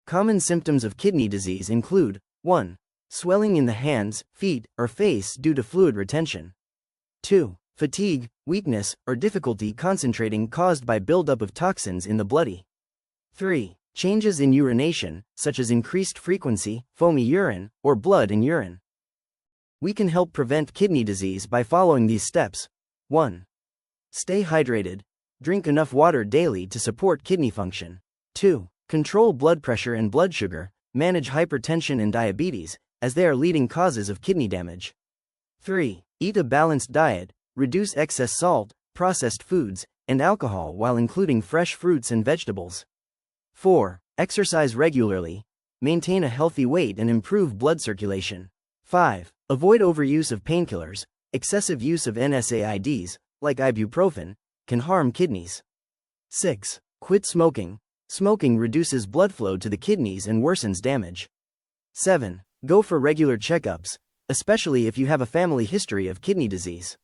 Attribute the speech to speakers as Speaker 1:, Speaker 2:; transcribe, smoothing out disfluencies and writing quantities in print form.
Speaker 1: Common symptoms of kidney disease include 1. Swelling in the hands, feet, or face due to fluid retention. 2. Fatigue, weakness, or difficulty concentrating caused by buildup of toxins in the blood. 3. Changes in urination, such as increased frequency, foamy urine, or blood in urine. We can help prevent kidney disease by following these steps. 1. Stay hydrated. Drink enough water daily to support kidney function. 2. Control blood pressure and blood sugar. Manage hypertension and diabetes, as they are leading causes of kidney damage. 3. Eat a balanced diet. Reduce excess salt, processed foods, and alcohol while including fresh fruits and vegetables. 4. Exercise regularly. Maintain a healthy weight and improve blood circulation. 5. Avoid overuse of painkillers. Excessive use of NSAIDs, like ibuprofen, can harm kidneys. 6. Quit smoking. Smoking reduces blood flow to the kidneys and worsens damage. 7. Go for regular checkups, especially if you have a family history of kidney disease.